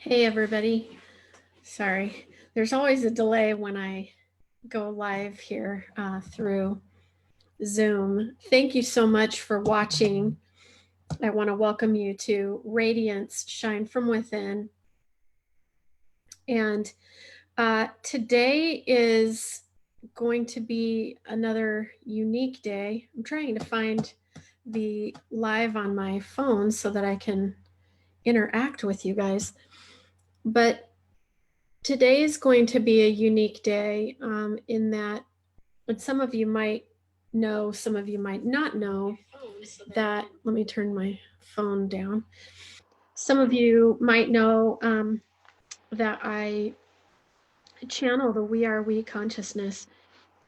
Hey everybody. Sorry, there's always a delay when I go live here through Zoom. Thank you so much for watching. I want to welcome you to Rae-diance Shine from Within. And today is going to be another unique day. I'm trying to find the live on my phone so that I can interact with you guys. But today is going to be a unique day in that, and some of you might know, some of you might not know that. Let me turn my phone down. Some of you might know that I channel the We Are We consciousness,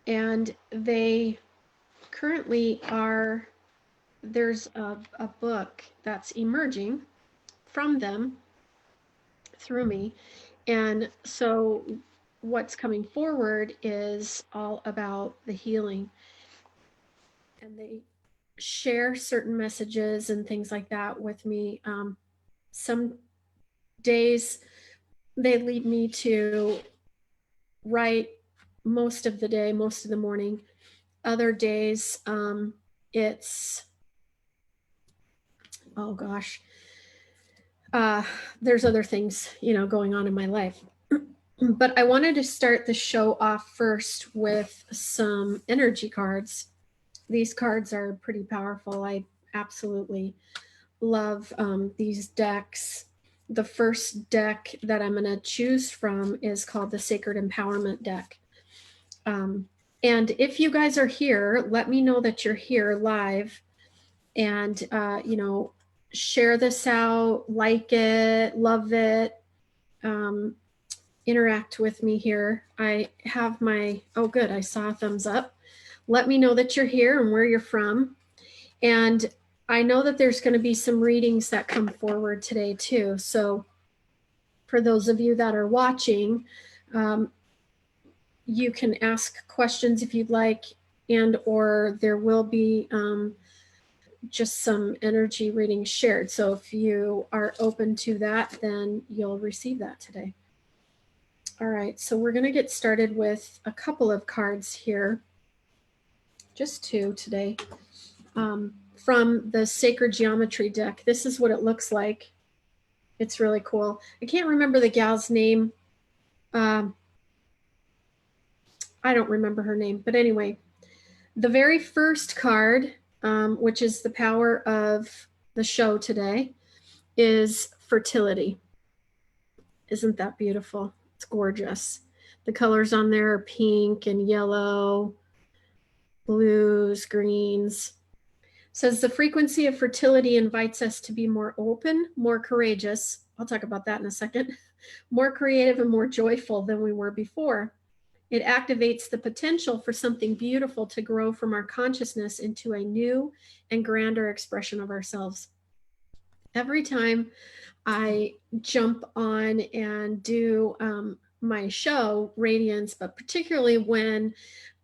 and they currently are, there's a book that's emerging from them through me. And so what's coming forward is all about the healing. And they share certain messages and things like that with me. Some days they lead me to write most of the day, most of the morning. Other days, it's, oh gosh, there's other things, going on in my life. But I wanted to start the show off first with some energy cards. These cards are pretty powerful. I absolutely love these decks. The first deck that I'm going to choose from is called the Sacred Empowerment deck. And if you guys are here, let me know that you're here live, and share this out, like it, love it, interact with me here. I have my, oh good, I saw a thumbs up. Let me know that you're here and where you're from. And I know that there's going to be some readings that come forward today too. So for those of you that are watching, you can ask questions if you'd like, and or there will be just some energy readings shared. So if you are open to that, then you'll receive that today. All right, so we're going to get started with a couple of cards here, just two today, from the Sacred Geometry deck. This is what it looks like. It's really cool. I can't remember the gal's name. I don't remember her name, but anyway, the very first card, which is the power of the show today, is fertility. Isn't that beautiful? It's gorgeous. The colors on there are pink and yellow, blues, greens. It says the frequency of fertility invites us to be more open, more courageous. I'll talk about that in a second. More creative and more joyful than we were before. It activates the potential for something beautiful to grow from our consciousness into a new and grander expression of ourselves. Every time I jump on and do my show, Rae-diance, but particularly when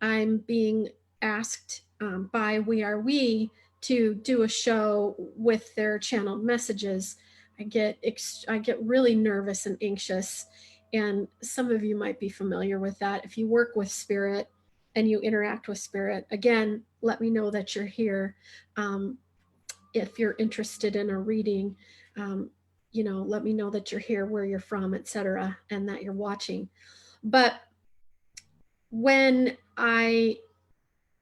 I'm being asked by We Are We to do a show with their channeled messages, I get really nervous and anxious. And some of you might be familiar with that. If you work with spirit and you interact with spirit, again, let me know that you're here. If you're interested in a reading, let me know that you're here, where you're from, etc., and that you're watching. But when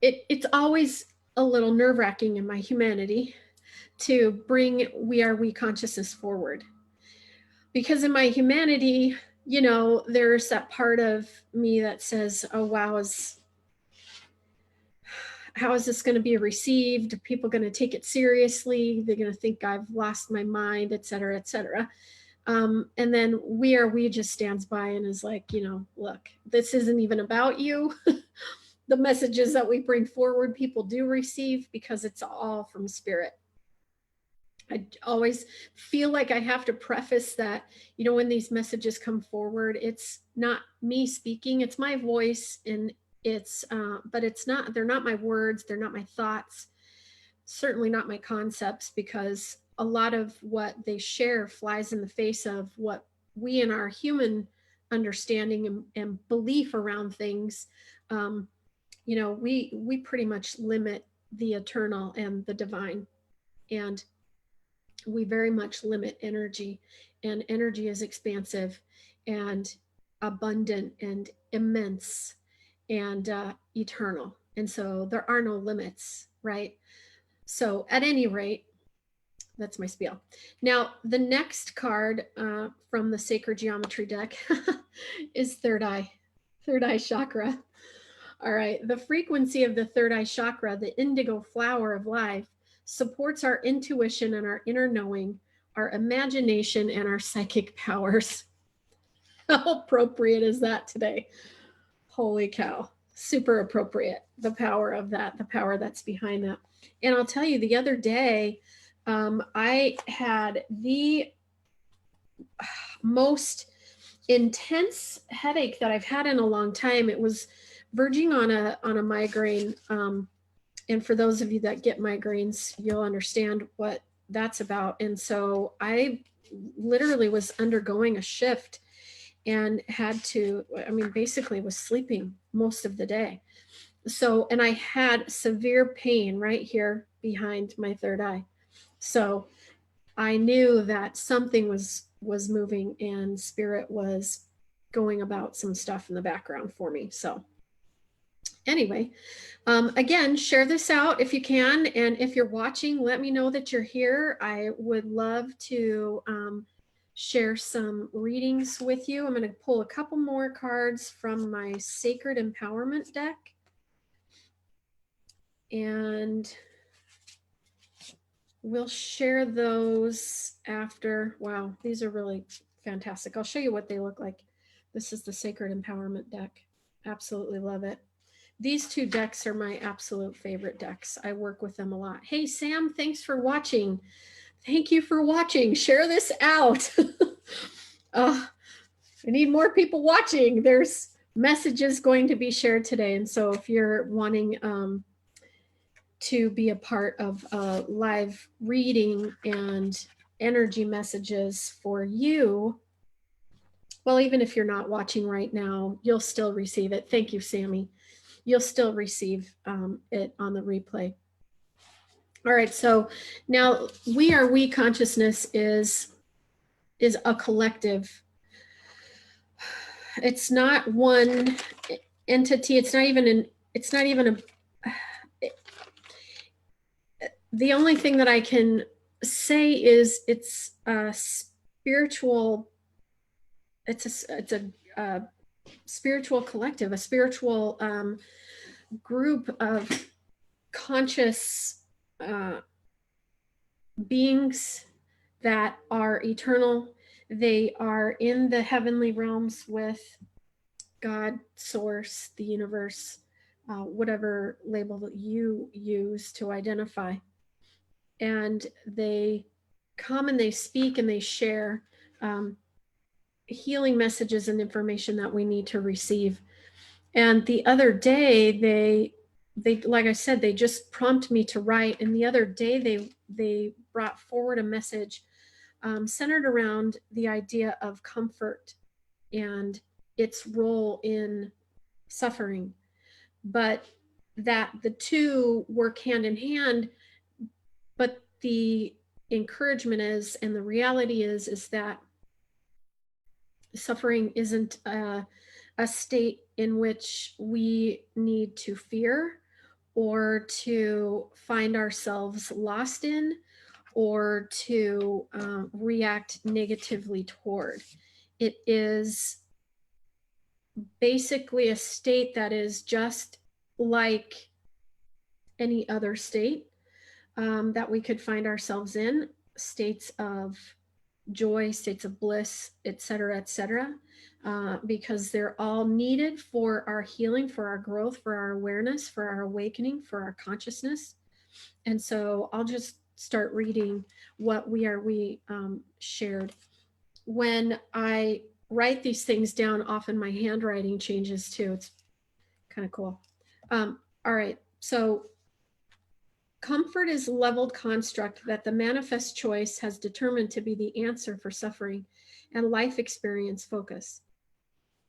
it's always a little nerve-wracking in my humanity to bring We Are We consciousness forward, because in my humanity, there's that part of me that says, oh wow, how is this going to be received? Are people going to take it seriously? They're going to think I've lost my mind, et cetera, et cetera. And then We just stands by and is like, look, this isn't even about you. The messages that we bring forward, people do receive because it's all from spirit. I always feel like I have to preface that, when these messages come forward, it's not me speaking, it's my voice, and but it's not, they're not my words, they're not my thoughts, certainly not my concepts, because a lot of what they share flies in the face of what we in our human understanding and belief around things, we pretty much limit the eternal and the divine, and we very much limit energy, and energy is expansive and abundant and immense and eternal, and so there are no limits, right? So at any rate, that's my spiel. Now, the next card from the Sacred Geometry deck is third eye chakra. All right, the frequency of the third eye chakra, the indigo flower of life, supports our intuition and our inner knowing, our imagination, and our psychic powers. How appropriate is that today? Holy cow. Super appropriate. The power of that, the power that's behind that. And I'll tell you, the other day, I had the most intense headache that I've had in a long time. It was verging on a migraine. And for those of you that get migraines, you'll understand what that's about. And so I literally was undergoing a shift and had to, basically was sleeping most of the day. So, and I had severe pain right here behind my third eye. So I knew that something was moving, and spirit was going about some stuff in the background for me. So anyway, again, share this out if you can. And if you're watching, let me know that you're here. I would love to share some readings with you. I'm going to pull a couple more cards from my Sacred Empowerment deck. And we'll share those after. Wow, these are really fantastic. I'll show you what they look like. This is the Sacred Empowerment deck. Absolutely love it. These two decks are my absolute favorite decks. I work with them a lot. Hey, Sam, thanks for watching. Thank you for watching. Share this out. I need more people watching. There's messages going to be shared today. And so if you're wanting to be a part of a live reading and energy messages for you, well, even if you're not watching right now, you'll still receive it. Thank you, Sammy. You'll still receive it on the replay. All right, so now we consciousness is a collective. It's not one entity. It's not even the only thing that I can say is it's a spiritual, it's a spiritual collective, a spiritual group of conscious beings that are eternal. They are in the heavenly realms with God, source, the universe, whatever label that you use to identify. And they come and they speak and they share healing messages and information that we need to receive. And the other day, they like I said, they just prompt me to write. And the other day, they brought forward a message centered around the idea of comfort and its role in suffering, but that the two work hand in hand. But the encouragement is, and the reality is that suffering isn't a state in which we need to fear or to find ourselves lost in or to react negatively toward. It is basically a state that is just like any other state that we could find ourselves in, states of joy, states of bliss, etc., because they're all needed for our healing, for our growth, for our awareness, for our awakening, for our consciousness. And so I'll just start reading what we shared. When I write these things down, often my handwriting changes too. It's kind of cool. All right, so Comfort is leveled construct that the manifest choice has determined to be the answer for suffering and life experience focus.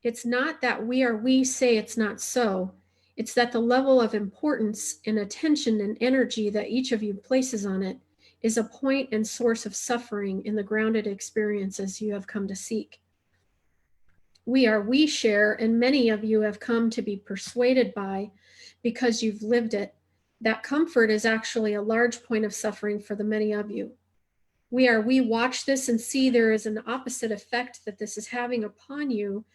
It's not that we say it's not so. It's that the level of importance and attention and energy that each of you places on it is a point and source of suffering in the grounded experiences you have come to seek. We share, and many of you have come to be persuaded by, because you've lived it, that comfort is actually a large point of suffering for the many of you. We watch this and see there is an opposite effect that this is having upon you,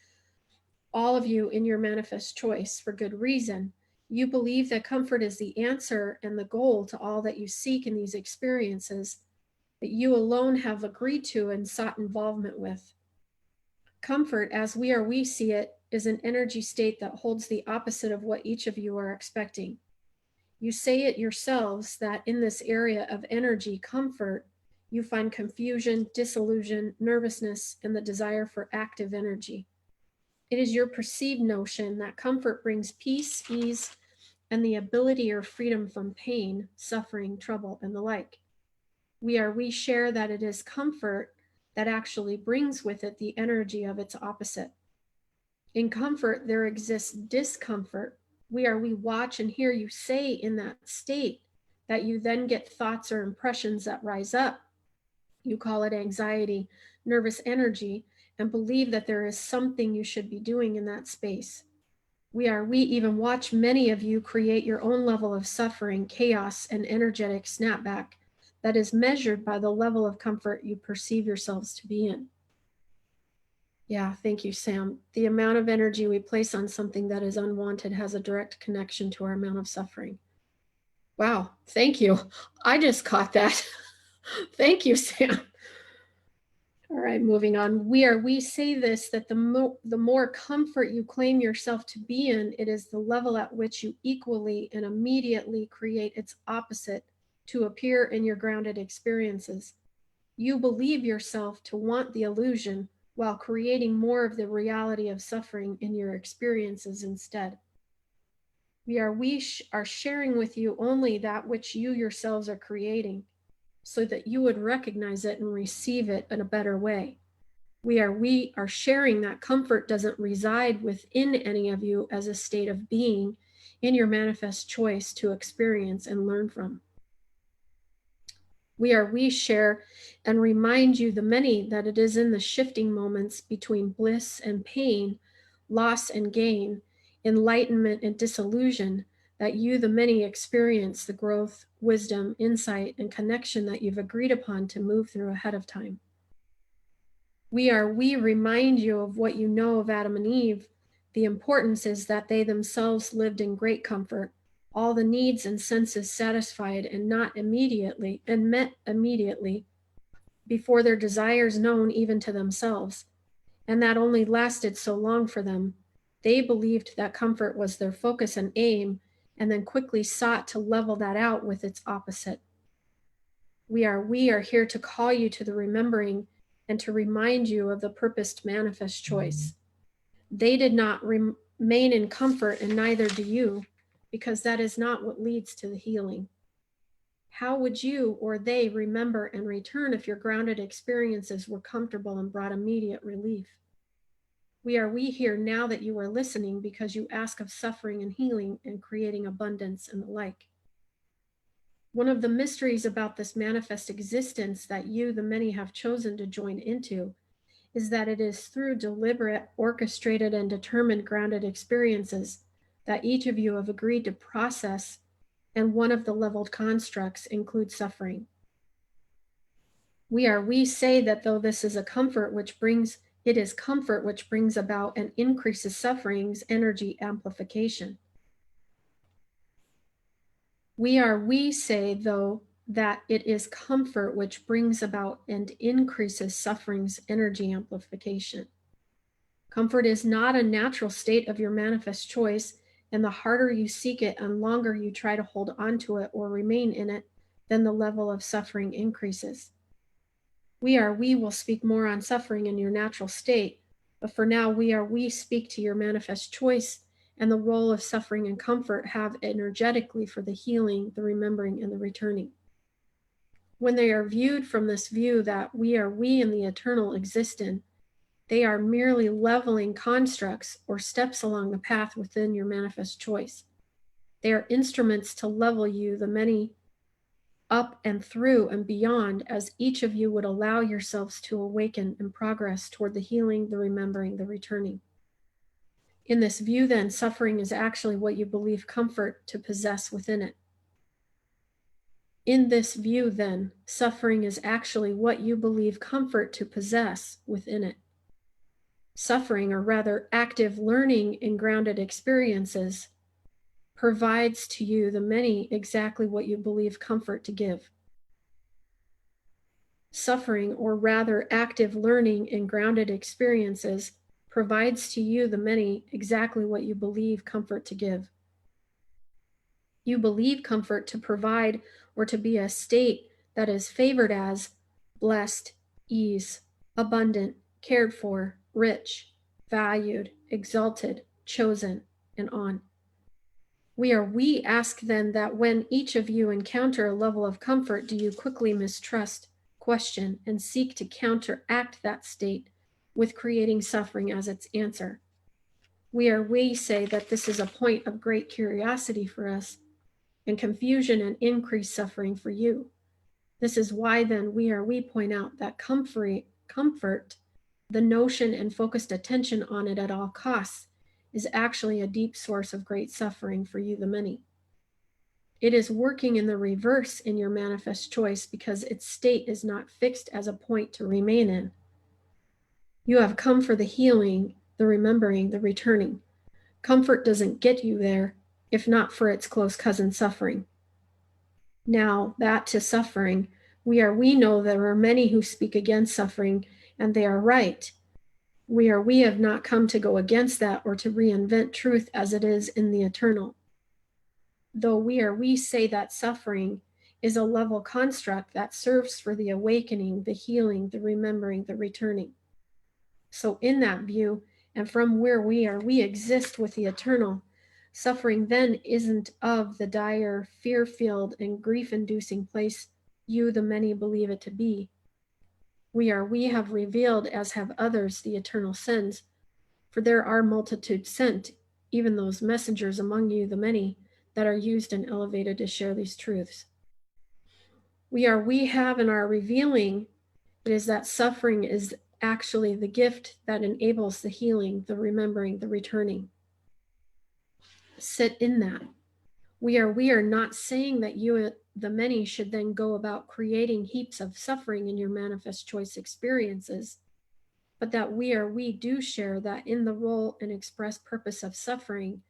all of you in your manifest choice, for good reason. You believe that comfort is the answer and the goal to all that you seek in these experiences that you alone have agreed to and sought involvement with. Comfort, as we see it, is an energy state that holds the opposite of what each of you are expecting. You say it yourselves that in this area of energy, comfort, you find confusion, disillusion, nervousness, and the desire for active energy. It is your perceived notion that comfort brings peace, ease, and the ability or freedom from pain, suffering, trouble, and the like. We share that it is comfort that actually brings with it the energy of its opposite. In comfort, there exists discomfort. We watch and hear you say in that state that you then get thoughts or impressions that rise up. You call it anxiety, nervous energy, and believe that there is something you should be doing in that space. We even watch many of you create your own level of suffering, chaos, and energetic snapback that is measured by the level of comfort you perceive yourselves to be in. Yeah, thank you, Sam. The amount of energy we place on something that is unwanted has a direct connection to our amount of suffering. Wow, thank you. I just caught that. Thank you, Sam. All right, moving on. We say this, that the more comfort you claim yourself to be in, it is the level at which you equally and immediately create its opposite to appear in your grounded experiences. You believe yourself to want the illusion while creating more of the reality of suffering in your experiences instead. We are sharing with you only that which you yourselves are creating, so that you would recognize it and receive it in a better way. We are sharing that comfort doesn't reside within any of you as a state of being in your manifest choice to experience and learn from. We share and remind you, the many, that it is in the shifting moments between bliss and pain, loss and gain, enlightenment and disillusion, that you, the many, experience the growth, wisdom, insight, and connection that you've agreed upon to move through ahead of time. We remind you of what you know of Adam and Eve. The importance is that they themselves lived in great comfort, all the needs and senses satisfied and met immediately before their desires known even to themselves. And that only lasted so long for them. They believed that comfort was their focus and aim, and then quickly sought to level that out with its opposite. We are here to call you to the remembering and to remind you of the purposed manifest choice. They did not remain in comfort, and neither do you, because that is not what leads to the healing. How would you or they remember and return if your grounded experiences were comfortable and brought immediate relief? We here now that you are listening because you ask of suffering and healing and creating abundance and the like. One of the mysteries about this manifest existence that you, the many, have chosen to join into is that it is through deliberate, orchestrated, and determined grounded experiences that each of you have agreed to process, and one of the leveled constructs includes suffering. We say that though this is comfort which brings about and increases suffering's energy amplification. We say, though, that it is comfort which brings about and increases suffering's energy amplification. Comfort is not a natural state of your manifest choice, and the harder you seek it and longer you try to hold onto it or remain in it, then the level of suffering increases. We will speak more on suffering in your natural state, but for now we speak to your manifest choice and the role of suffering and comfort have energetically for the healing, the remembering, and the returning. When they are viewed from this view that we and the eternal exist in, they are merely leveling constructs or steps along the path within your manifest choice. They are instruments to level you, the many, up and through and beyond, as each of you would allow yourselves to awaken and progress toward the healing, the remembering, the returning. In this view, then, suffering is actually what you believe comfort to possess within it. In this view, then, suffering is actually what you believe comfort to possess within it. Suffering, or rather active learning in grounded experiences, provides to you, the many, exactly what you believe comfort to give. Suffering, or rather active learning in grounded experiences, provides to you, the many, exactly what you believe comfort to give. You believe comfort to provide or to be a state that is favored as blessed, ease, abundant, cared for, rich, valued, exalted, chosen, and on. We ask then that when each of you encounter a level of comfort, do you quickly mistrust, question, and seek to counteract that state with creating suffering as its answer? We say that this is a point of great curiosity for us, and confusion and increased suffering for you. This is why then we point out that comfort, the notion and focused attention on it at all costs, is actually a deep source of great suffering for you, the many. It is working in the reverse in your manifest choice because its state is not fixed as a point to remain in. You have come for the healing, the remembering, the returning. Comfort doesn't get you there, if not for its close cousin suffering. Now, that to suffering, we know there are many who speak against suffering, and they are right. We have not come to go against that or to reinvent truth as it is in the eternal. Though we say that suffering is a level construct that serves for the awakening, the healing, the remembering, the returning. So in that view, and from where we exist with the eternal, suffering then isn't of the dire, fear-filled, and grief-inducing place you, the many, believe it to be. We have revealed, as have others, the eternal sends, for there are multitudes sent, even those messengers among you, the many, that are used and elevated to share these truths. We have and are revealing it is that suffering is actually the gift that enables the healing, the remembering, the returning. Sit in that. We are not saying that you, the many, should then go about creating heaps of suffering in your manifest choice experiences, but that we do share that in the role and express purpose of suffering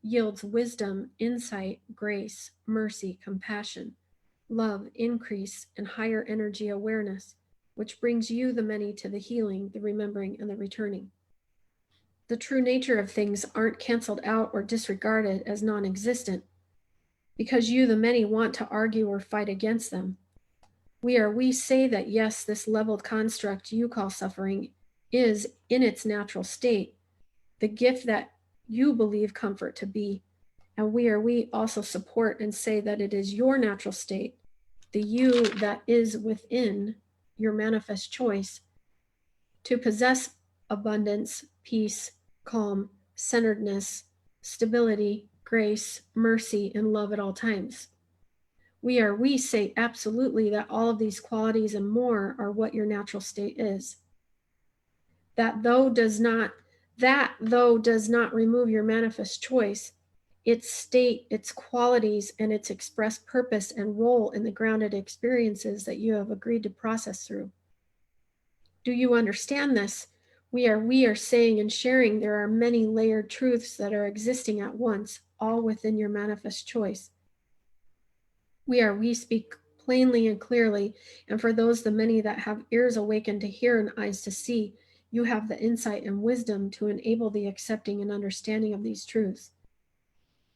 yields wisdom, insight, grace, mercy, compassion, love, increase, and higher energy awareness, which brings you, the many, to the healing, the remembering, and the returning. The true nature of things aren't canceled out or disregarded as non-existent because you, the many, want to argue or fight against them. We say that yes, this leveled construct you call suffering is, in its natural state, the gift that you believe comfort to be. And we also support and say that it is your natural state, the you that is within your manifest choice, to possess abundance, peace, calm, centeredness, stability, grace, mercy, and love at all times. We say absolutely that all of these qualities and more are what your natural state is. That though does not remove your manifest choice, its state, its qualities, and its expressed purpose and role in the grounded experiences that you have agreed to process through. Do you understand this? We are saying and sharing there are many layered truths that are existing at once, all within your manifest choice. We speak plainly and clearly, and for those, the many that have ears awakened to hear and eyes to see, you have the insight and wisdom to enable the accepting and understanding of these truths.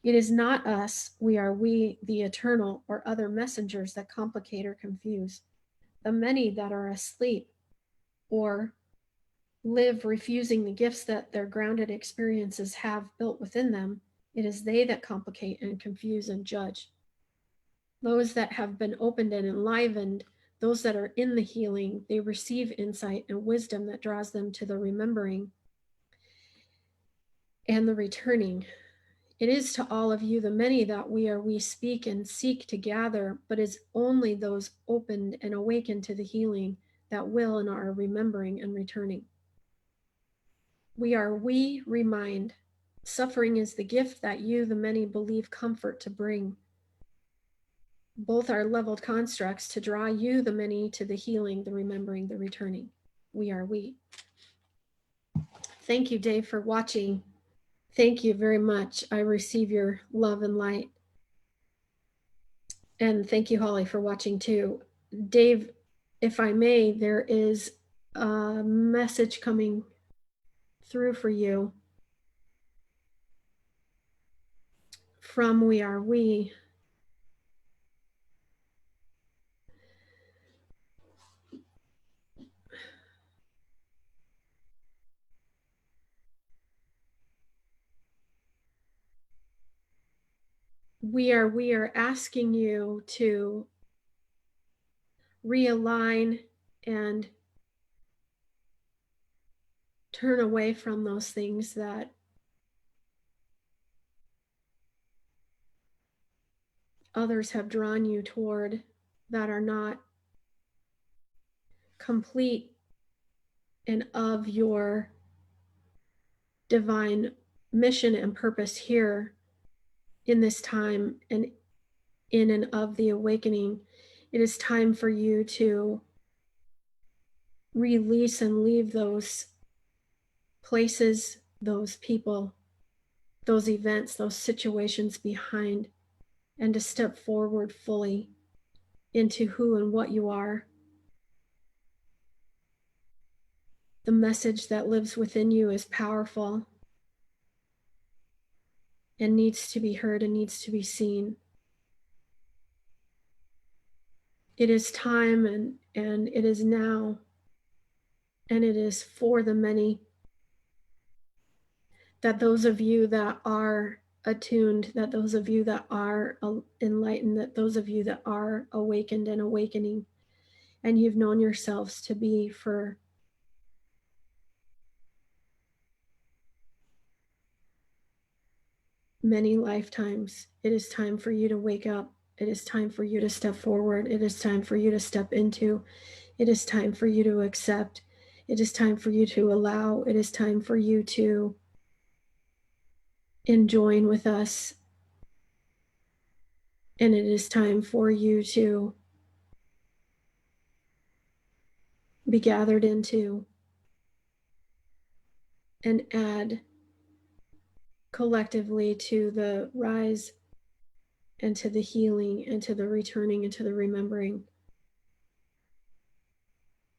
It is not us, we, the eternal, or other messengers that complicate or confuse. The many that are asleep or live refusing the gifts that their grounded experiences have built within them, it is they that complicate and confuse and judge. Those that have been opened and enlivened, those that are in the healing, they receive insight and wisdom that draws them to the remembering and the returning. It is to all of you, the many that we speak and seek to gather, but is only those opened and awakened to the healing that will and are remembering and returning. We remind. Suffering is the gift that you, the many, believe comfort to bring. Both are leveled constructs to draw you, the many, to the healing, the remembering, the returning. We are we. Thank you, Dave, for watching. Thank you very much. I receive your love and light. And thank you, Holly, for watching too. Dave, if I may, there is a message coming through for you from We Are We. We are asking you to realign and turn away from those things that others have drawn you toward that are not complete and of your divine mission and purpose here in this time and in and of the awakening. It is time for you to release and leave those places, those people, those events, those situations behind, and to step forward fully into who and what you are. The message that lives within you is powerful and needs to be heard and needs to be seen. It is time and it is now, and it is for the many, that those of you that are attuned, that those of you that are enlightened, that those of you that are awakened and awakening, and you've known yourselves to be for many lifetimes, it is time for you to wake up. It is time for you to step forward. It is time for you to step into. It is time for you to accept. It is time for you to allow. It is time for you to join with us. And it is time for you to be gathered into and add collectively to the rise and to the healing and to the returning and to the remembering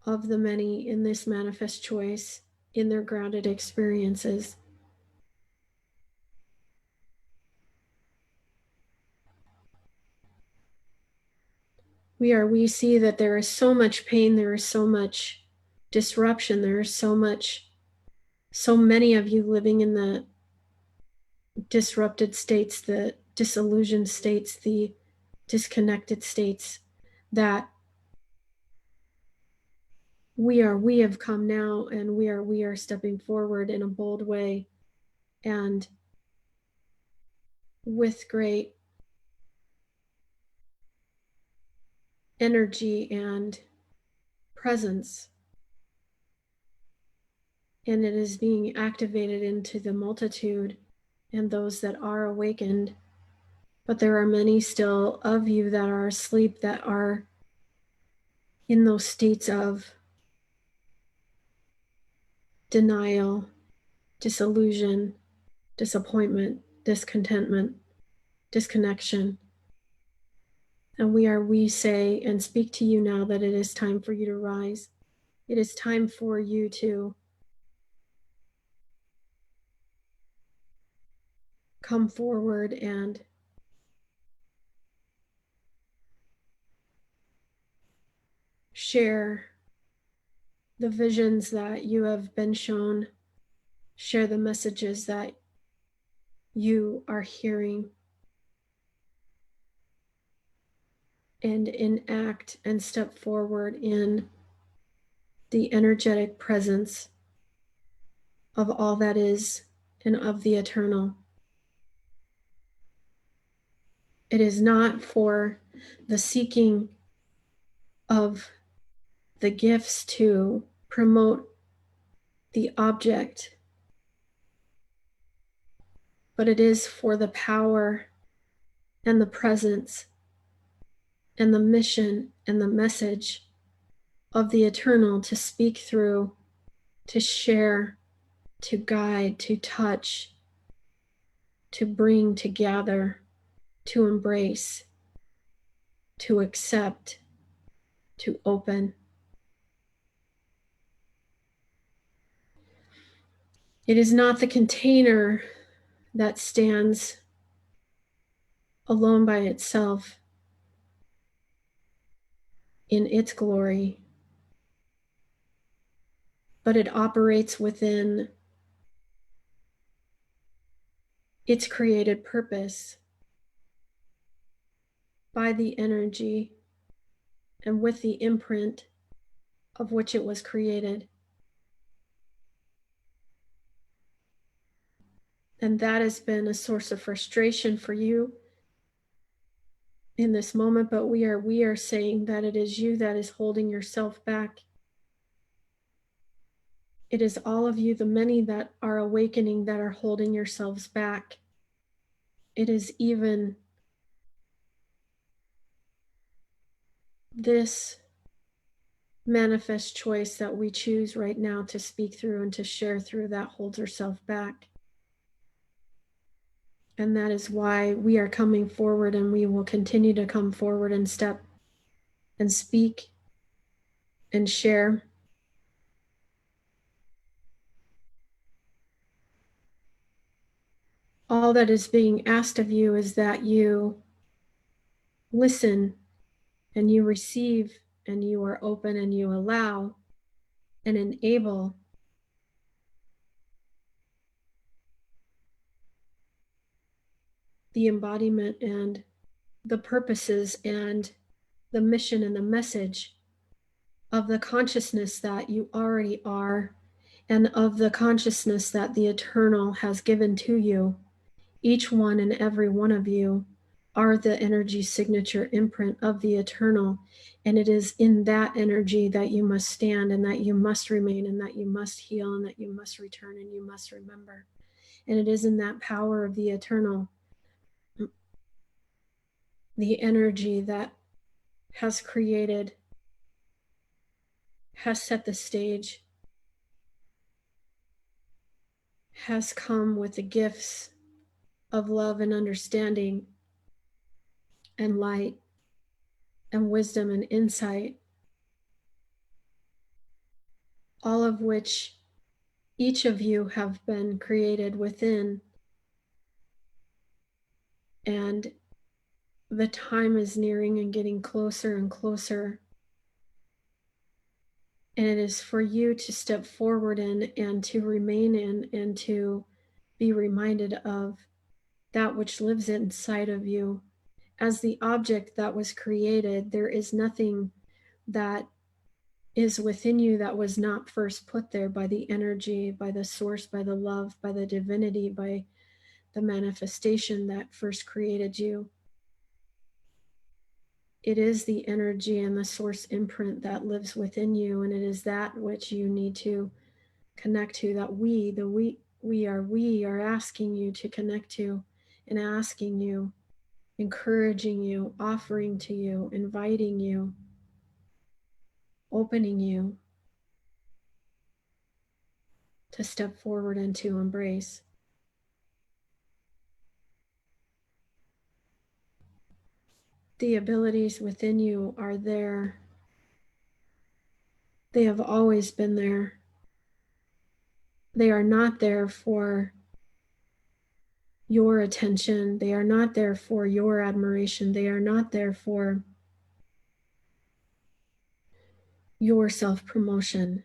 of the many in this manifest choice in their grounded experiences. We see that there is so much pain, there is so much disruption, there is so many of you living in the disrupted states, the disillusioned states, the disconnected states, that we have come now, and we are stepping forward in a bold way and with great energy and presence. And it is being activated into the multitude and those that are awakened. But there are many still of you that are asleep, that are in those states of denial, disillusion, disappointment, discontentment, disconnection. And we say and speak to you now that it is time for you to rise. It is time for you to come forward and share the visions that you have been shown, share the messages that you are hearing, and enact and step forward in the energetic presence of all that is and of the eternal. It is not for the seeking of the gifts to promote the object, but it is for the power and the presence and the mission and the message of the eternal to speak through, to share, to guide, to touch, to bring, to gather, to embrace, to accept, to open. It is not the container that stands alone by itself in its glory, but it operates within its created purpose by the energy and with the imprint of which it was created. And that has been a source of frustration for you in this moment, but we are saying that it is you that is holding yourself back. It is all of you, the many that are awakening, that are holding yourselves back. It is even this manifest choice that we choose right now to speak through and to share through that holds herself back. And that is why we are coming forward, and we will continue to come forward and step and speak and share. All that is being asked of you is that you listen and you receive and you are open and you allow and enable the embodiment and the purposes and the mission and the message of the consciousness that you already are, and of the consciousness that the eternal has given to you. Each one and every one of you are the energy signature imprint of the eternal. And it is in that energy that you must stand, and that you must remain, and that you must heal, and that you must return, and you must remember. And it is in that power of the eternal, the energy that has created, has set the stage, has come with the gifts of love and understanding and light and wisdom and insight, all of which each of you have been created within. And the time is nearing and getting closer and closer. And it is for you to step forward in and to remain in and to be reminded of that which lives inside of you. As the object that was created, there is nothing that is within you that was not first put there by the energy, by the source, by the love, by the divinity, by the manifestation that first created you. It is the energy and the source imprint that lives within you, and it is that which you need to connect to, that we are asking you to connect to, and asking you, encouraging you, offering to you, inviting you, opening you to step forward and to embrace. The abilities within you are there. They have always been there. They are not there for your attention. They are not there for your admiration. They are not there for your self-promotion.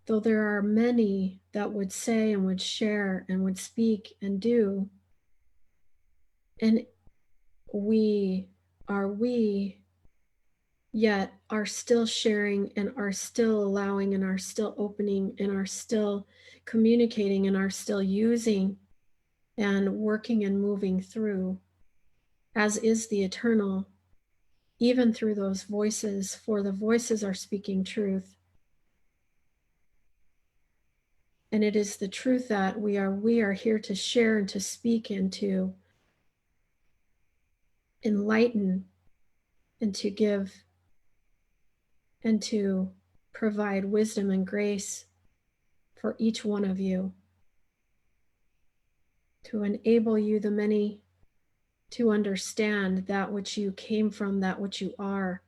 though there are many that would say and would share and would speak and do, and we yet are still sharing and are still allowing and are still opening and are still communicating and are still using and working and moving through, as is the eternal, even through those voices, for the voices are speaking truth. And it is the truth that we are here to share and to speak and to enlighten and to give and to provide wisdom and grace for each one of you, to enable you, the many, to understand that which you came from, that which you are,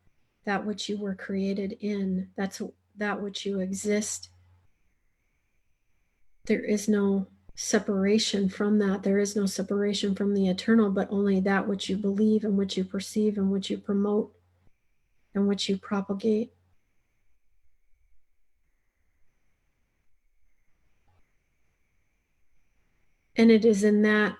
that which you were created in, that's that which you exist. There is no separation from that. There is no separation from the eternal, but only that which you believe and which you perceive and which you promote and which you propagate. And it is in that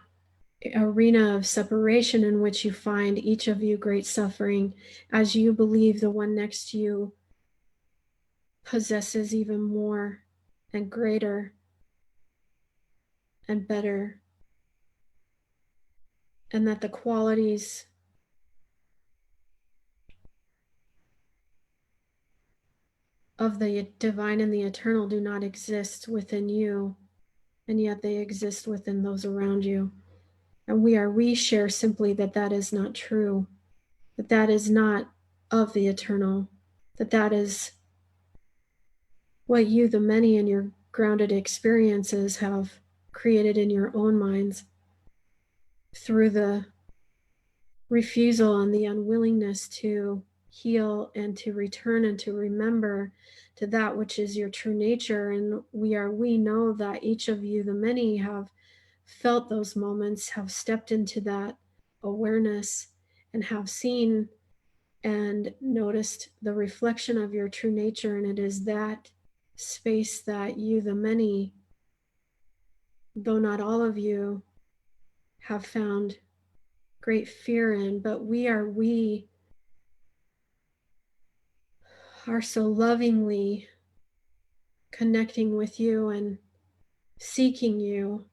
arena of separation in which you find, each of you, great suffering, as you believe the one next to you possesses even more and greater and better, and that the qualities of the divine and the eternal do not exist within you, and yet they exist within those around you. And we share simply that that is not true, that that is not of the eternal, that that is what you, the many, in your grounded experiences have created in your own minds through the refusal and the unwillingness to heal and to return and to remember to that which is your true nature. And we know that each of you, the many, have felt those moments, have stepped into that awareness, and have seen and noticed the reflection of your true nature. And it is that space that you, the many, though not all of you, have found great fear in, but we are so lovingly connecting with you and seeking you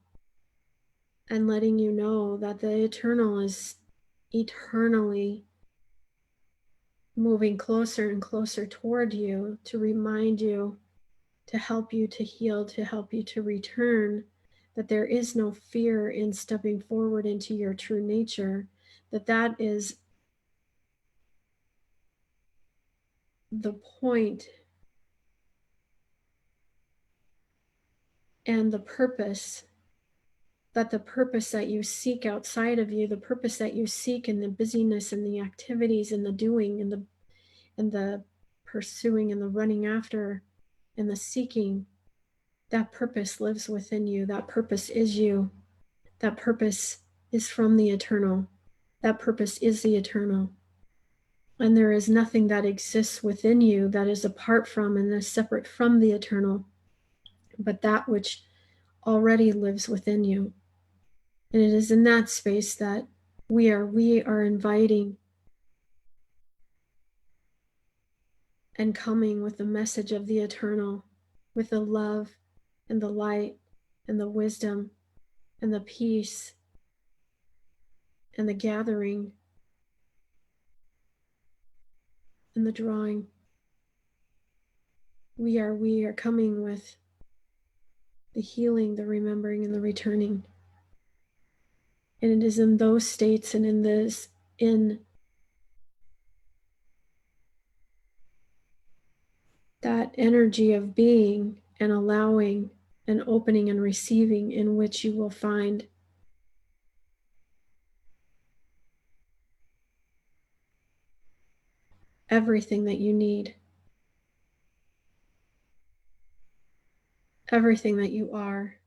and letting you know that the eternal is eternally moving closer and closer toward you, to remind you, to help you to heal, to help you to return, that there is no fear in stepping forward into your true nature, that that is the point and the purpose, that the purpose that you seek outside of you, the purpose that you seek in the busyness and the activities and the doing and the pursuing and the running after and the seeking, that purpose lives within you. That purpose is you. That purpose is from the eternal. That purpose is the eternal. And there is nothing that exists within you that is apart from and is separate from the eternal, but that which already lives within you. And it is in that space that we are inviting and coming with the message of the eternal, with the love and the light and the wisdom and the peace and the gathering and the drawing. We are coming with the healing, the remembering, and the returning. And it is in those states and in that energy of being and allowing and opening and receiving in which you will find everything that you need, everything that you are.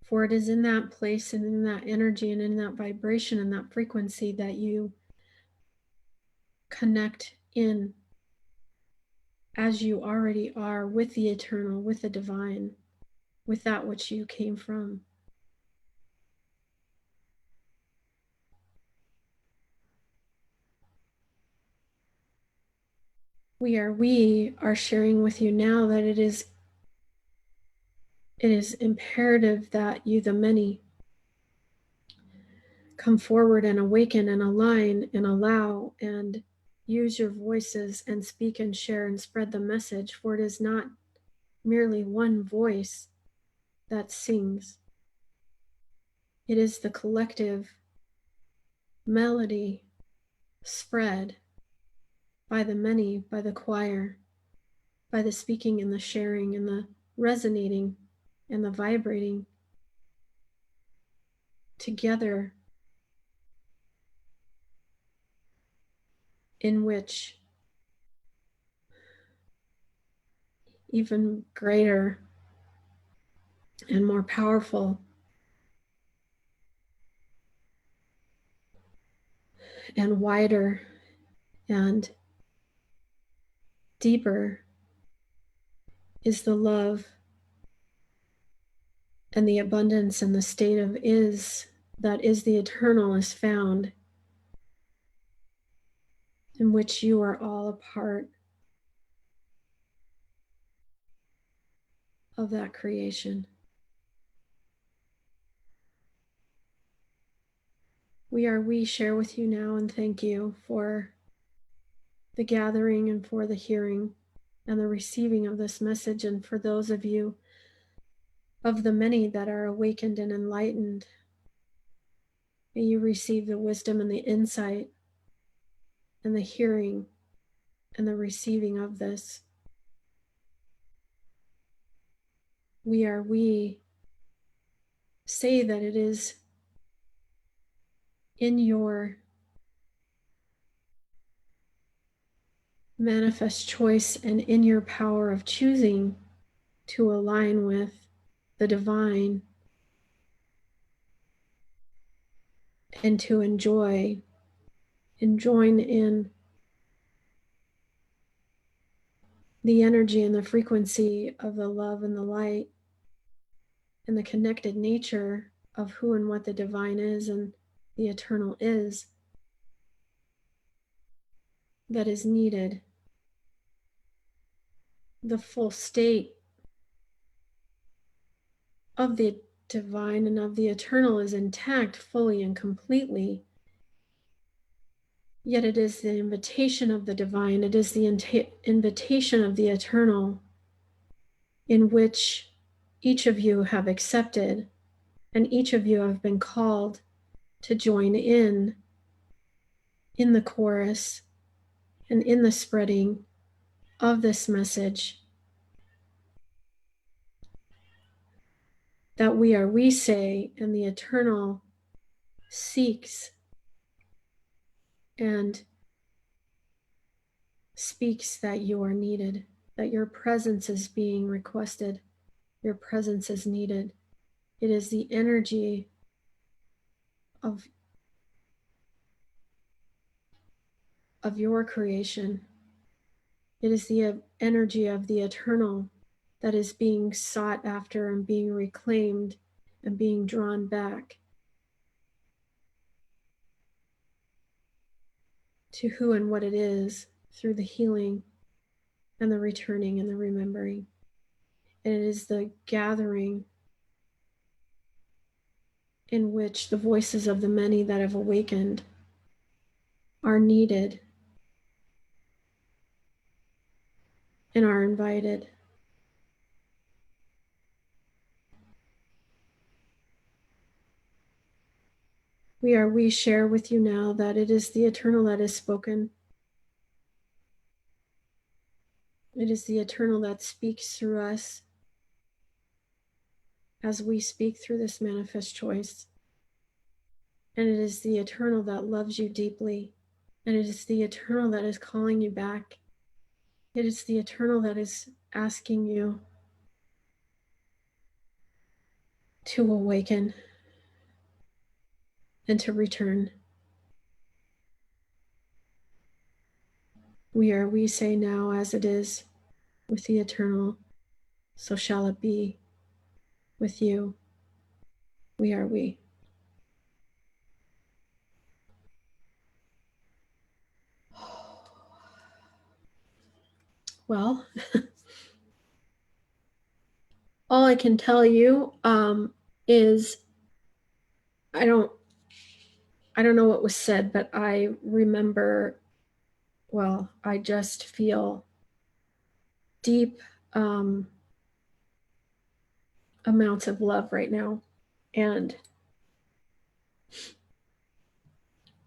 For it is in that place and in that energy and in that vibration and that frequency that you connect in as you already are with the eternal, with the divine, with that which you came from. We are sharing with you now that it is imperative that you, the many, come forward and awaken and align and allow and use your voices and speak and share and spread the message, for it is not merely one voice that sings. It is the collective melody spread by the many, by the choir, by the speaking and the sharing and the resonating and the vibrating together, in which even greater and more powerful and wider and deeper is the love and the abundance and the state of is that is the eternal is found, in which you are all a part of that creation. We share with you now and thank you for the gathering and for the hearing and the receiving of this message, and for those of you, of the many that are awakened and enlightened, may you receive the wisdom and the insight and the hearing and the receiving of this. We say that it is in your manifest choice and in your power of choosing to align with the divine and to enjoy and join in the energy and the frequency of the love and the light and the connected nature of who and what the divine is and the eternal is, that is needed. The full state of the divine and of the eternal is intact fully and completely. Yet it is the invitation of the divine, it is the invitation of the eternal, in which each of you have accepted and each of you have been called to join in the chorus and in the spreading of this message that we say, and the eternal seeks and speaks that you are needed, that your presence is being requested, your presence is needed. It is the energy of your creation. It is the energy of the eternal that is being sought after and being reclaimed and being drawn back to who and what it is through the healing and the returning and the remembering. And it is the gathering in which the voices of the many that have awakened are needed and are invited. We share with you now that it is the eternal that is spoken. It is the eternal that speaks through us as we speak through this manifest choice. And it is the eternal that loves you deeply. And it is the eternal that is calling you back. It is the eternal that is asking you to awaken and to return. We say now as it is. with the eternal, so shall it be. With you, we are we. Well, all I can tell you is I don't know what was said, but I remember, well, I just feel deep amounts of love right now, and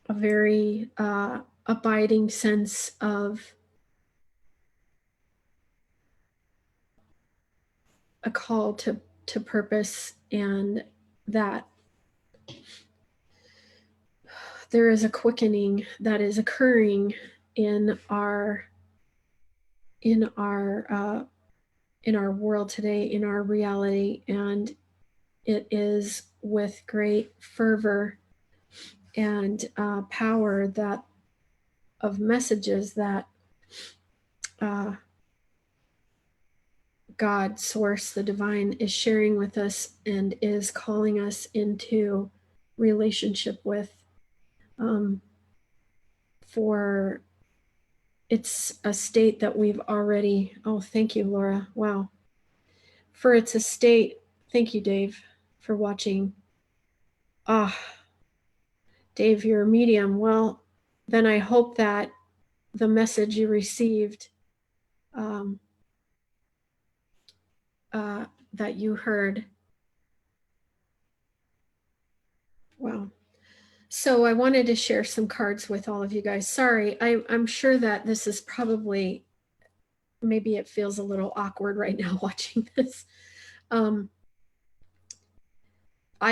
a very abiding sense of a call to purpose, and that there is a quickening that is occurring in our world today, in our reality, and it is with great fervor and power that of messages that God, Source, the divine, is sharing with us and is calling us into relationship with. For it's a state that we've already, oh, thank you, Laura. Wow. For it's a state, thank you, Dave, for watching. Dave, you're a medium. Well, then I hope that the message you received, that you heard. Wow. So I wanted to share some cards with all of you guys. Sorry, I'm sure that this is probably, maybe it feels a little awkward right now watching this. I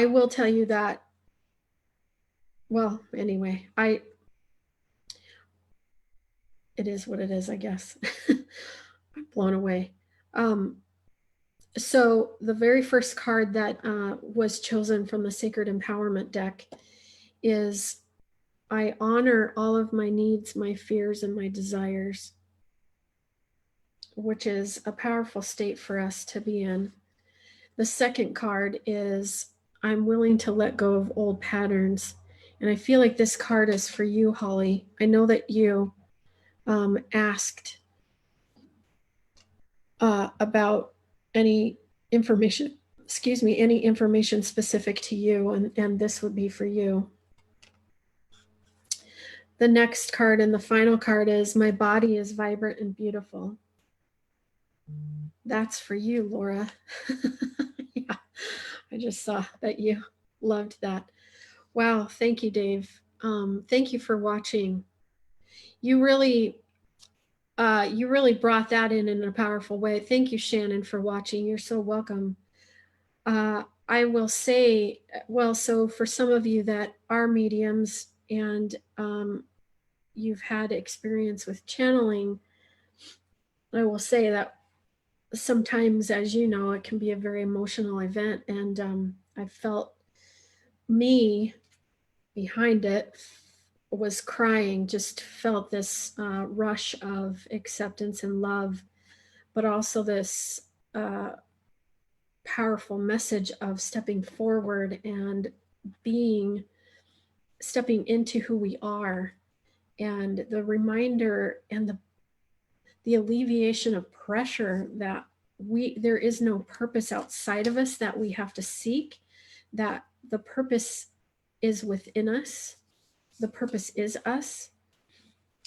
will tell you that, well, anyway, it is what it is, I guess. I'm blown away. So the very first card that was chosen from the Sacred Empowerment deck is, I honor all of my needs, my fears, and my desires, which is a powerful state for us to be in. The second card is, I'm willing to let go of old patterns. And I feel like this card is for you, Holly. I know that you asked about any information, any information specific to you, and this would be for you. The next card and the final card is, my body is vibrant and beautiful. That's for you, Laura. Yeah, I just saw that you loved that. Wow, thank you, Dave. Thank you for watching. You really brought that in a powerful way. Thank you, Shannon, for watching. You're so welcome. I will say, well, so for some of you that are mediums and you've had experience with channeling, I will say that sometimes, as you know, it can be a very emotional event, and I felt me behind it was crying, just felt this rush of acceptance and love, but also this powerful message of stepping forward and stepping into who we are, and the reminder and the alleviation of pressure that there is no purpose outside of us that we have to seek, that the purpose is within us, the purpose is us,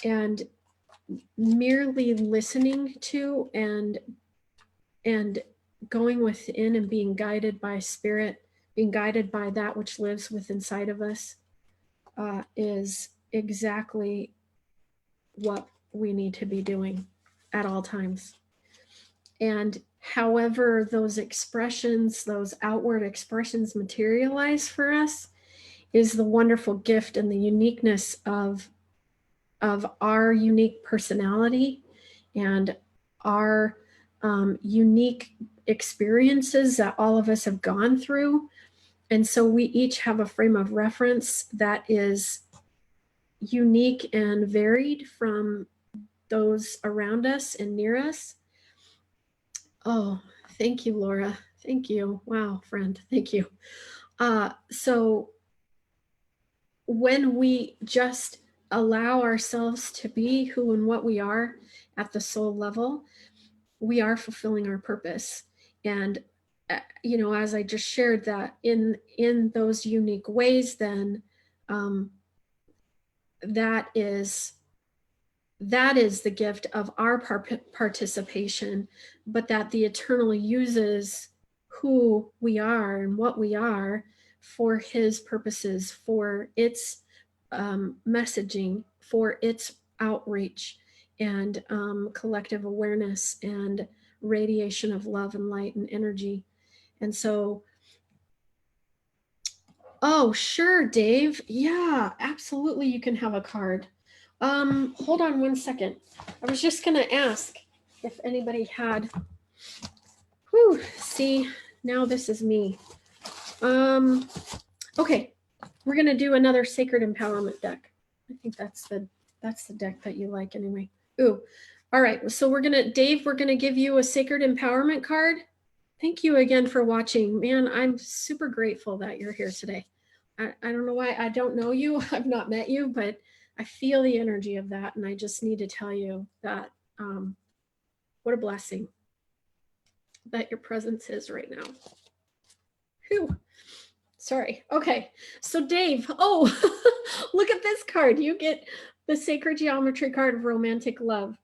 and merely listening to and going within and being guided by spirit, being guided by that which lives within inside of us, is exactly what we need to be doing at all times. And however those expressions, those outward expressions materialize for us, is the wonderful gift and the uniqueness of our unique personality and our unique experiences that all of us have gone through. And so we each have a frame of reference that is unique and varied from those around us and near us. Oh, thank you, Laura. Thank you. Wow, friend. Thank you. So when we just allow ourselves to be who and what we are at the soul level, we are fulfilling our purpose. And you know, as I just shared that in those unique ways, then um, that is the gift of our participation, but that the eternal uses who we are and what we are for his purposes, for its messaging, for its outreach and collective awareness and radiation of love and light and energy. And so, oh, sure, Dave. Yeah, absolutely. You can have a card. Hold on one second. I was just going to ask if anybody had, whew, see, now this is me. Okay, we're going to do another sacred empowerment deck. I think that's the deck that you like anyway. Ooh, all right. So we're going to, Dave, we're going to give you a sacred empowerment card. Thank you again for watching. Man, I'm super grateful that you're here today. I don't know why. I don't know you. I've not met you, but I feel the energy of that. And I just need to tell you that what a blessing that your presence is right now. Whew. Sorry. Okay. So Dave, oh, look at this card. You get the sacred geometry card of romantic love.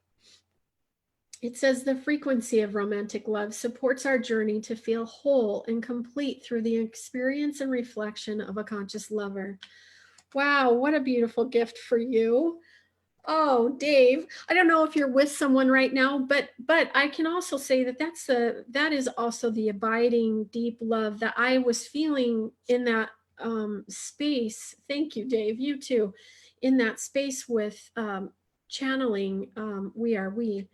It says the frequency of romantic love supports our journey to feel whole and complete through the experience and reflection of a conscious lover. Wow, what a beautiful gift for you. Oh, Dave, I don't know if you're with someone right now, but I can also say that that is also the abiding deep love that I was feeling in that space. Thank you, Dave. You too, in that space with channeling. We are we.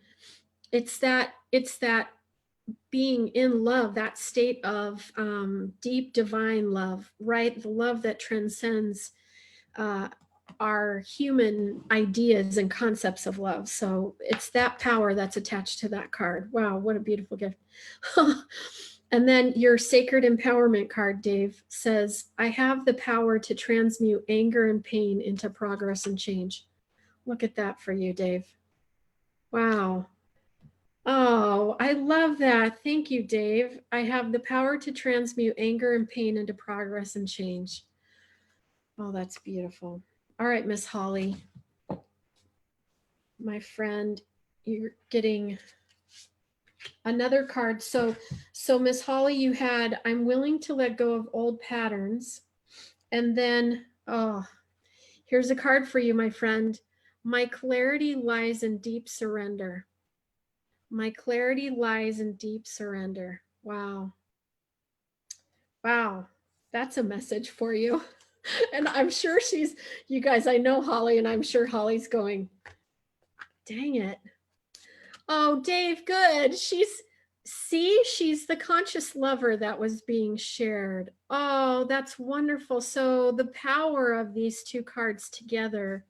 It's that being in love, that state of deep divine love, right? The love that transcends our human ideas and concepts of love. So it's that power that's attached to that card. Wow, what a beautiful gift. And then your sacred empowerment card, Dave, says, I have the power to transmute anger and pain into progress and change. Look at that for you, Dave. Wow. Oh, I love that. Thank you, Dave. I have the power to transmute anger and pain into progress and change. Oh, that's beautiful. All right, Miss Holly, my friend, you're getting another card. So Miss Holly, you had, I'm willing to let go of old patterns. And then, oh, here's a card for you, my friend. My clarity lies in deep surrender. My clarity lies in deep surrender. Wow. Wow. That's a message for you. And I'm sure you guys, I know Holly, and I'm sure Holly's going, dang it. Oh, Dave, good. She's the conscious lover that was being shared. Oh, that's wonderful. So the power of these two cards together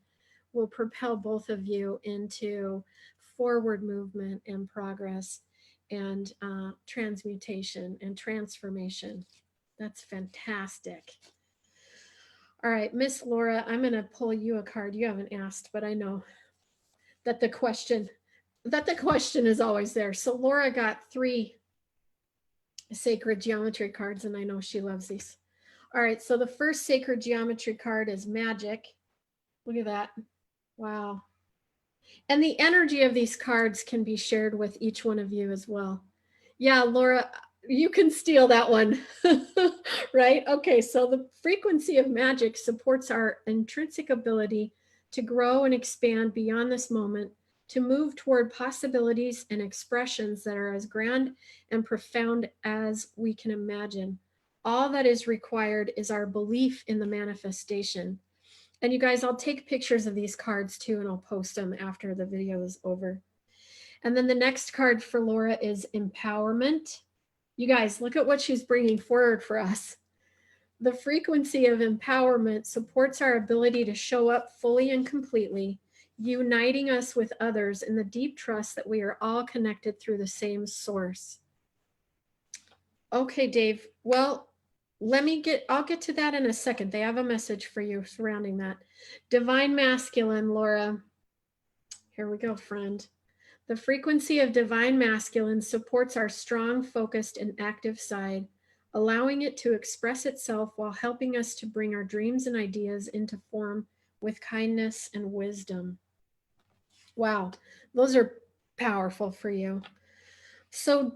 will propel both of you into forward movement and progress and transmutation and transformation. That's fantastic. All right, Miss Laura, I'm going to pull you a card. You haven't asked, but I know that the question is always there. So Laura got 3 sacred geometry cards, and I know she loves these. All right, so the first sacred geometry card is magic. Look at that. Wow. And the energy of these cards can be shared with each one of you as well. Yeah, Laura, you can steal that one, right? Okay, so the frequency of magic supports our intrinsic ability to grow and expand beyond this moment, to move toward possibilities and expressions that are as grand and profound as we can imagine. All that is required is our belief in the manifestation. And you guys, I'll take pictures of these cards too, and I'll post them after the video is over. And then the next card for Laura is empowerment. You guys, look at what she's bringing forward for us. The frequency of empowerment supports our ability to show up fully and completely, uniting us with others in the deep trust that we are all connected through the same source. Okay, Dave. Well, I'll get to that in a second. They have a message for you surrounding that. Divine masculine, Laura. Here we go, friend. The frequency of divine masculine supports our strong, focused, and active side, allowing it to express itself while helping us to bring our dreams and ideas into form with kindness and wisdom. Wow, those are powerful for you. So,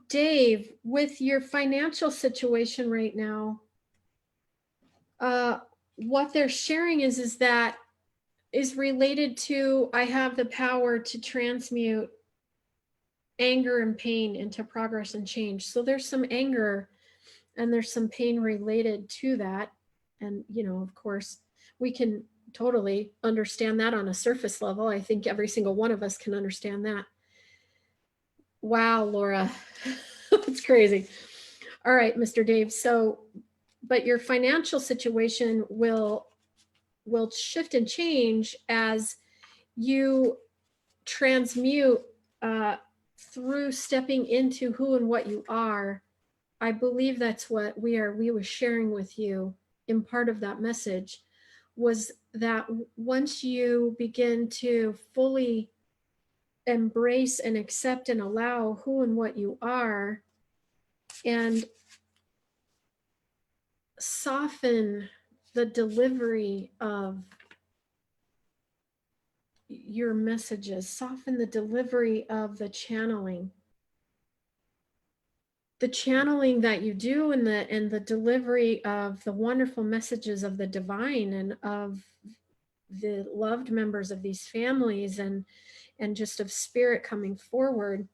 Dave, with your financial situation right now, uh, what they're sharing is that is related to I have the power to transmute anger and pain into progress and change. So there's some anger and there's some pain related to that. And, of course, we can totally understand that on a surface level. I think every single one of us can understand that. Wow, Laura, that's crazy. All right, Mr. Dave. So, but your financial situation will shift and change as you transmute uh, through stepping into who and what you are. I believe that's what we were sharing with you in part of that message, was that once you begin to fully embrace and accept and allow who and what you are, and soften the delivery of your messages, soften the delivery of the channeling that you do, and the delivery of the wonderful messages of the divine and of the loved members of these families, and just of spirit coming forward,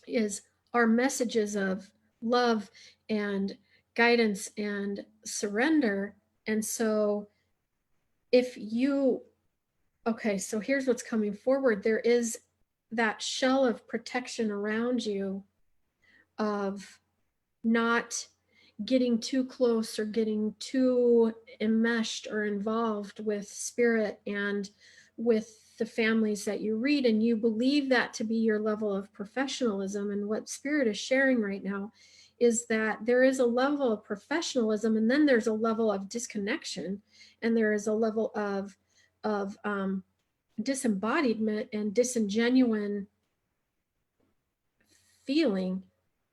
is our messages of love and guidance and surrender. And so if you okay, so here's what's coming forward. There is that shell of protection around you of not getting too close or getting too enmeshed or involved with spirit and with the families that you read, and you believe that to be your level of professionalism. And what spirit is sharing right now is that there is a level of professionalism, and then there's a level of disconnection, and there is a level of disembodiment and disingenuine feeling.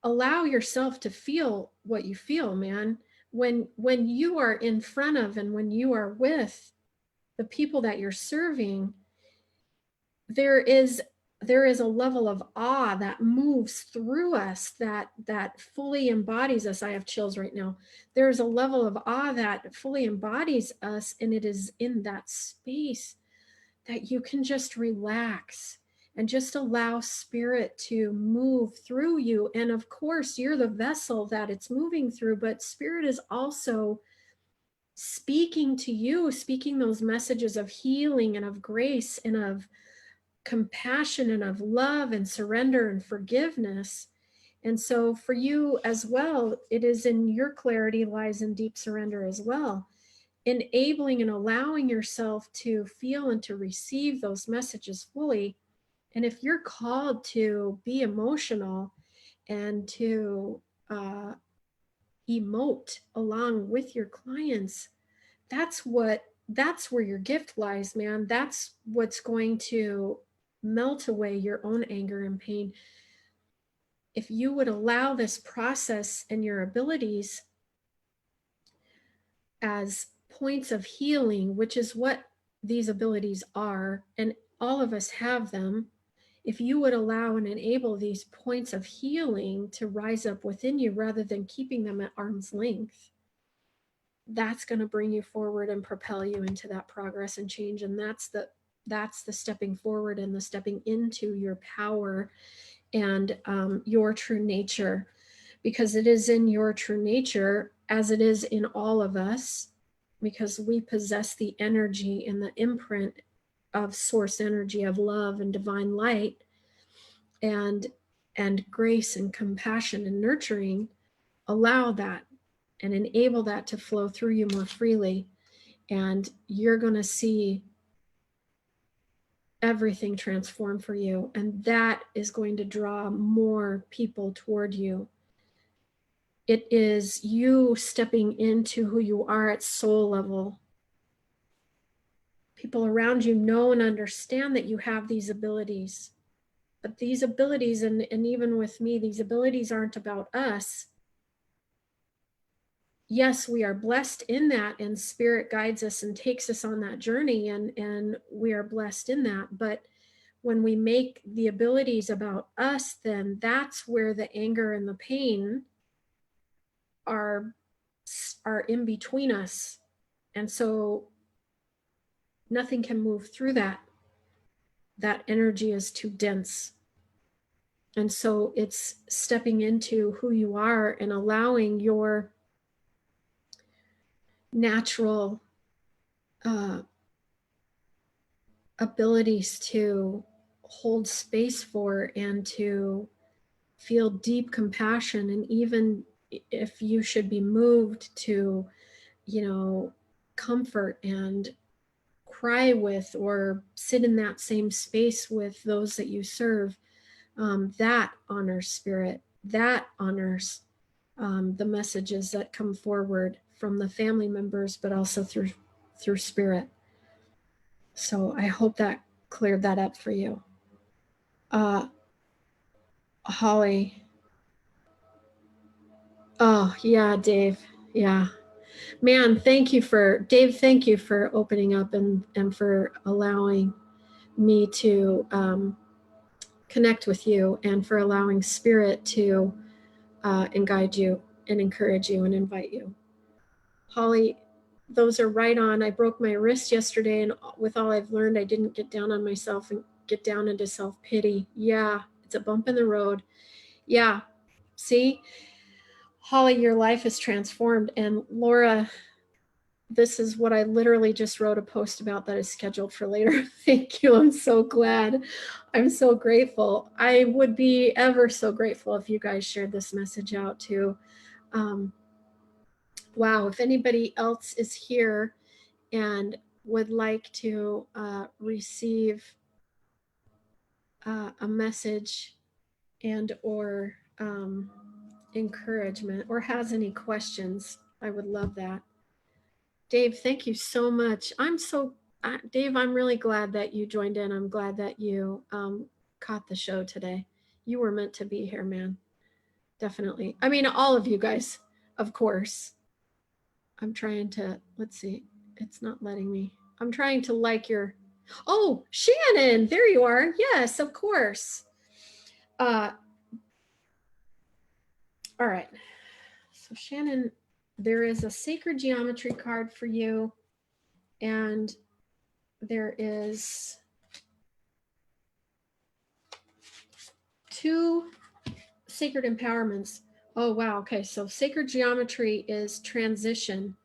Allow yourself to feel what you feel, man. When you are in front of and when you are with the people that you're serving, there is a level of awe that moves through us, that fully embodies us. I have chills right now. There's a level of awe that fully embodies us, and it is in that space that you can just relax and just allow spirit to move through you. And of course, you're the vessel that it's moving through, but spirit is also speaking to you, speaking those messages of healing and of grace and of compassion and of love and surrender and forgiveness. And so for you as well, it is in your clarity lies in deep surrender as well, enabling and allowing yourself to feel and to receive those messages fully. And if you're called to be emotional and to emote along with your clients, that's where your gift lies, man. That's what's going to melt away your own anger and pain. If you would allow this process and your abilities as points of healing, which is what these abilities are, and all of us have them. If you would allow and enable these points of healing to rise up within you rather than keeping them at arm's length, that's going to bring you forward and propel you into that progress and change. And that's the stepping forward and the stepping into your power and your true nature, because it is in your true nature, as it is in all of us, because we possess the energy and the imprint of source energy of love and divine light and grace and compassion and nurturing. Allow that and enable that to flow through you more freely, and you're going to see everything transform for you, and that is going to draw more people toward you It is you stepping into who you are at soul level. People around you know and understand that you have these abilities. But these abilities, and even with me, these abilities aren't about us. Yes, we are blessed in that, and spirit guides us and takes us on that journey, and we are blessed in that. But when we make the abilities about us, then that's where the anger and the pain are in between us. And so nothing can move through that. That energy is too dense. And so it's stepping into who you are and allowing your natural abilities to hold space for and to feel deep compassion. And even if you should be moved to, comfort and cry with or sit in that same space with those that you serve, that honors spirit, that honors the messages that come forward from the family members, but also through spirit. So I hope that cleared that up for you. Holly. Oh, yeah, Dave. Yeah. Man, thank you for opening up and for allowing me to connect with you, and for allowing spirit to and guide you and encourage you and invite you. Holly, those are right on. I broke my wrist yesterday, and with all I've learned, I didn't get down on myself and get down into self-pity. Yeah, it's a bump in the road. Yeah, see? Holly, your life is transformed. And Laura, this is what I literally just wrote a post about that is scheduled for later. Thank you. I'm so glad. I'm so grateful. I would be ever so grateful if you guys shared this message out too. Wow, if anybody else is here and would like to receive a message and or encouragement, or has any questions, I would love that. Dave, thank you so much. Dave, I'm really glad that you joined in. I'm glad that you caught the show today. You were meant to be here, man. Definitely. I mean, all of you guys, of course. I'm trying to, let's see. It's not letting me. I'm trying to like your, oh, Shannon, there you are. Yes, of course. All right. So Shannon, there is a sacred geometry card for you. And there is 2 sacred empowerments. Oh, wow. Okay. So sacred geometry is transition.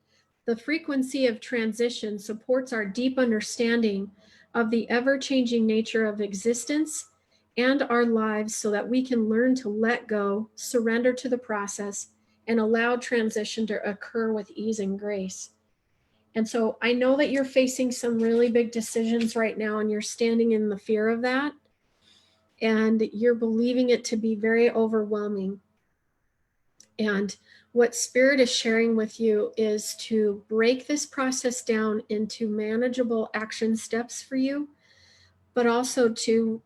The frequency of transition supports our deep understanding of the ever-changing nature of existence and our lives, so that we can learn to let go, surrender to the process, and allow transition to occur with ease and grace. And so I know that you're facing some really big decisions right now, and you're standing in the fear of that, and you're believing it to be very overwhelming. And what Spirit is sharing with you is to break this process down into manageable action steps for you, but also to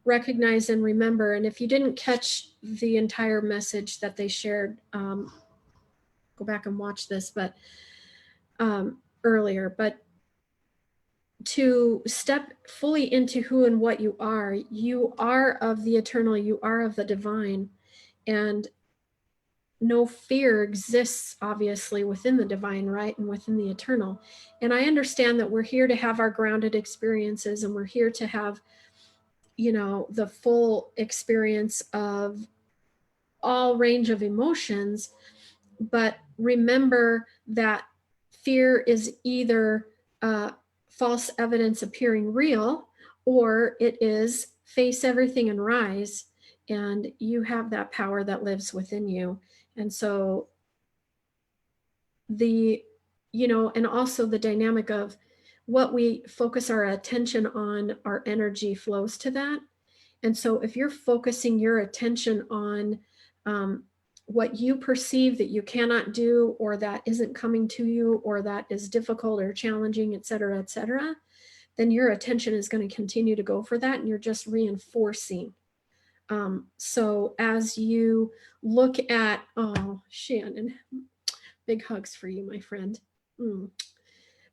recognize and remember. And if you didn't catch the entire message that they shared, go back and watch this, but earlier, but to step fully into who and what you are. You are of the eternal, you are of the divine, and no fear exists obviously within the divine, right, and within the eternal. And I understand that we're here to have our grounded experiences, and we're here to have, the full experience of all range of emotions. But remember that fear is either false evidence appearing real, or it is face everything and rise, and you have that power that lives within you. And so and also the dynamic of what we focus our attention on, our energy flows to that. And so if you're focusing your attention on what you perceive that you cannot do, or that isn't coming to you, or that is difficult or challenging, etc., etc., then your attention is going to continue to go for that, and you're just reinforcing. So as you look at, oh, Shannon, big hugs for you, my friend. Mm.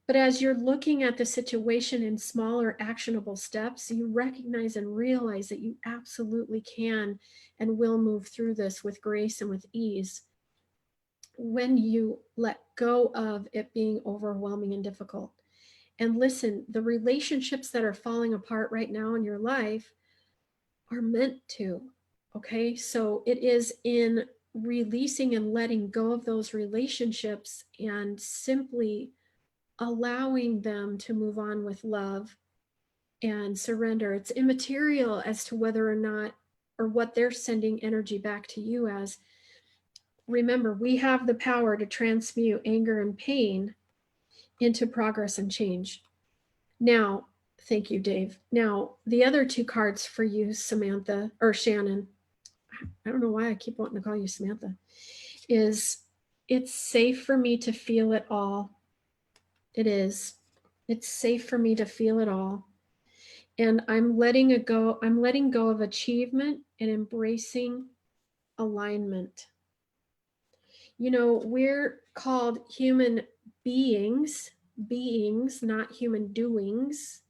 But as you're looking at the situation in smaller, actionable steps, you recognize and realize that you absolutely can and will move through this with grace and with ease when you let go of it being overwhelming and difficult. And listen, the relationships that are falling apart right now in your life are meant to. Okay. So it is in releasing and letting go of those relationships and simply allowing them to move on with love and surrender. It's immaterial as to whether or not, or what they're sending energy back to you as. Remember, we have the power to transmute anger and pain into progress and change. Now, thank you, Dave. Now, the other two cards for you, Samantha, or Shannon, I don't know why I keep wanting to call you Samantha, is it's safe for me to feel it all. It is. It's safe for me to feel it all. And I'm letting go of achievement and embracing alignment. You know, we're called human beings, not human doings.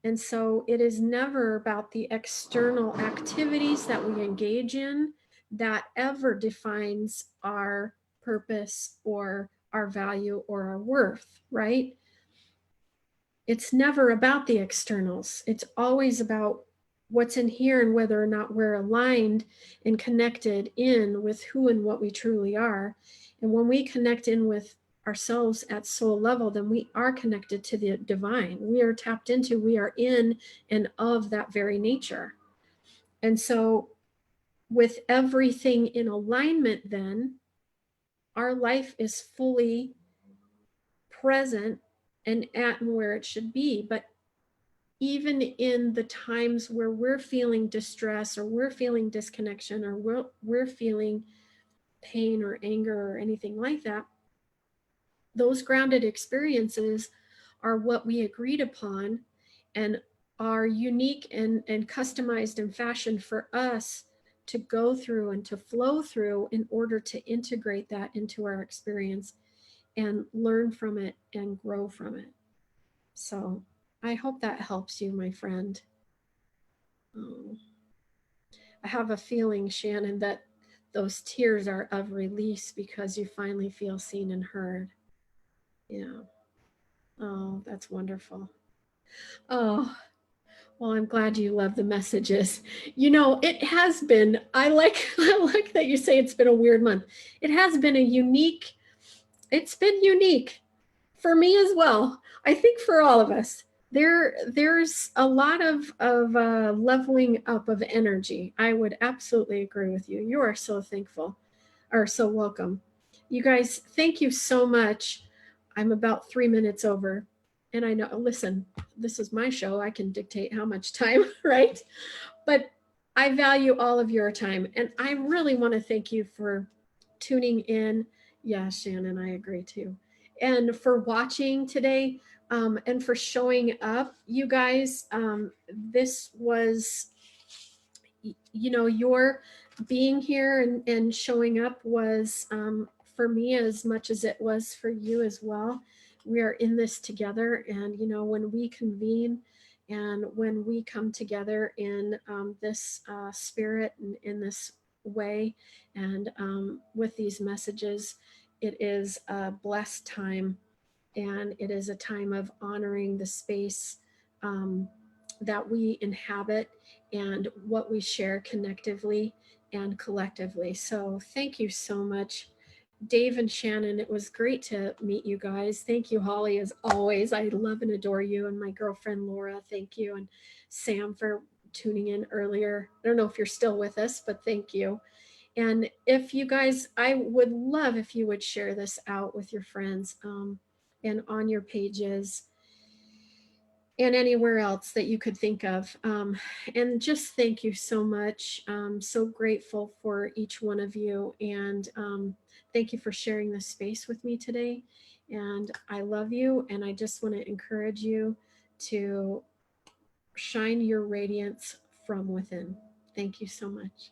And so it is never about the external activities that we engage in that ever defines our purpose or our value or our worth, right? It's never about the externals. It's always about what's in here and whether or not we're aligned and connected in with who and what we truly are. And when we connect in with ourselves at soul level, then we are connected to the divine. We are tapped into, we are in and of that very nature. And so with everything in alignment, then our life is fully present and at and where it should be. But even in the times where we're feeling distress or we're feeling disconnection or we're feeling pain or anger or anything like that, those grounded experiences are what we agreed upon and are unique and customized and fashioned for us to go through and to flow through in order to integrate that into our experience and learn from it and grow from it. So I hope that helps you, my friend. Oh, I have a feeling, Shannon, that those tears are of release because you finally feel seen and heard. Yeah. Oh, that's wonderful. Oh, well, I'm glad you love the messages. You know, it has been, I like I like that you say it's been a weird month. It has been it's been unique for me as well. I think for all of us. There's a lot of leveling up of energy. I would absolutely agree with you. You are so thankful, or so welcome. You guys, thank you so much. I'm about 3 minutes over. And I know, listen, this is my show. I can dictate how much time, right? But I value all of your time. And I really want to thank you for tuning in. Yeah, Shannon, I agree too. And for watching today, and for showing up, you guys. This was, you know, your being here and showing up was, for me as much as it was for you as well. We are in this together, and you know, when we convene and when we come together in this spirit and in this way, and with these messages, it is a blessed time, and it is a time of honoring the space um, that we inhabit and what we share connectively and collectively. So thank you so much, Dave and Shannon. It was great to meet you guys. Thank you, Holly, as always. I love and adore you. And my girlfriend, Laura, thank you. And Sam for tuning in earlier. I don't know if you're still with us, but thank you. And if you guys, I would love if you would share this out with your friends and on your pages. and anywhere else that you could think of. And just thank you so much. So grateful for each one of you. And thank you for sharing this space with me today. And I love you. And I just want to encourage you to shine your radiance from within. Thank you so much.